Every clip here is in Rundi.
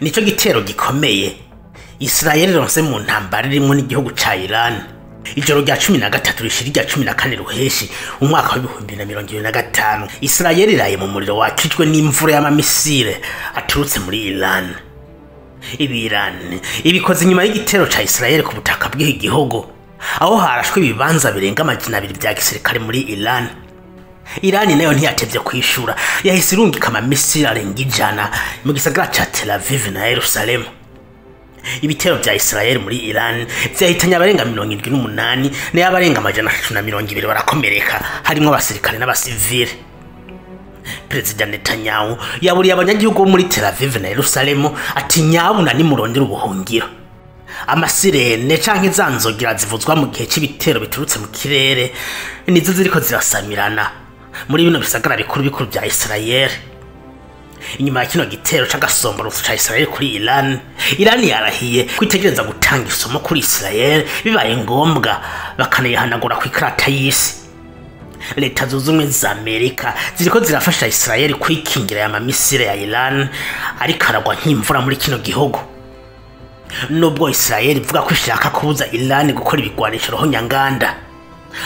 nico gitero gikomeye Israel ronse mu ntambara rimwe n'igihugu ca Iran ijoro rya 13 rishira rya 14 ruheshi umwaka wa 2025 Israel iraye mu muriro wakijwe n'imvura y'amamisire aturutse muri Iran. Iran ibikoze nyuma y'igitero ca Israel ku butaka bw'igihugu aho harashwe ibibanza birenga 200 bya gisirikare muri Iran. Iran nayo ntiyatevye kwishura yahise irungika amamisire arenga 100 mu gisagara ca Tel Aviv na Jerusalem. Ibitero vya Israel muri Iran vyahitanye abarenga 78 n'abarenga 320 barakomereka harimo abasirikare n'abasivile. President Netanyahu yaburiye abanyagihugu muri Tel Aviv na Jerusalem ati nyabuna ni murondera ubuhungiro. Amasirene canke zanzogira zivuzwa mu gihe c'ibitero biturutse mu kirere nizo ziriko zirasamirana muri bino bisagara bikuru vya Israel. Inyuma ya kino gitero c'agasomborotso ca Israel kuri Iran yarahiye kwitegereza gutanga isomo kuri Israel bibaye ngombwa bakanayihanagura ku ikarata y'isi. Leta zunze ubumwe za Amerika ziriko zirafasha Israel kwikingira ya mamisire ya Iran ariko aragwa nk'imvura muri kino gihugu. Nubwo Israel ivuga ko ishaka kubuza Iran gukora ibigwanisho rohonyanganda,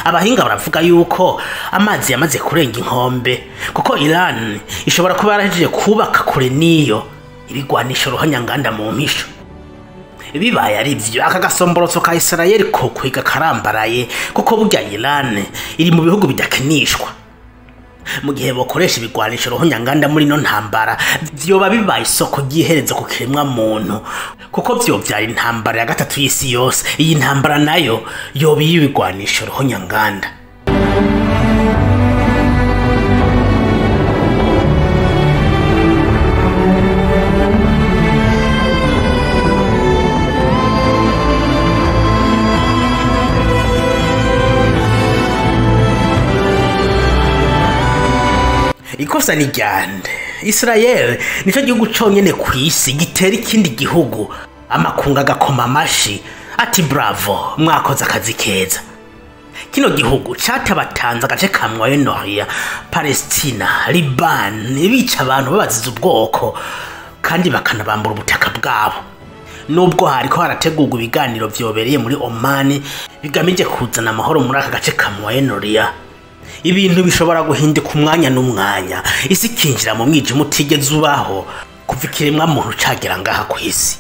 abahinga baravuga yuko amazi yamaze kurenga inkombe kuko Iran ishobora kuba yarahejeje kubaka kure niyo ibigwanisho rohonyanganda mu mpisho. Bibaye ari ivyo aka gasomborotso ka Israel ko kwiga karambaraye kuko burya Iran iri mu bihugu bidakenishwa. Mu gihe bokoresha ibigwanisho rohonyanganda muri no ntambara vyoba bibaye isoko giherezo ku kiremwa muntu kuko vyo vyari intambara ya gatatu y'isi yose. Iyi ntambara nayo yoba y'ibigwanisho rohonyanganda. Ikosa ni ryande Israel nico gihugu conyene kwisi gitera ikindi gihugu amakunga gakoma amashi ati bravo mwakoze akazi keza. Kino gihugu catabatanze agace kamwa Noria, Palestina, Liban bica abantu babaziza ubwoko kandi bakanabambura ubutaka bwabo. Nubwo hariko harategurwa ibiganiro vyobereye muri Oman bigamije kuzana amahoro muri aka gace kamwa Noria, ibintu bishobora guhinduka umwanya n'umwanya isi kinjira mu mwijima utigeze ubaho kuva ikiremwa muntu cagera ngaha kwisi.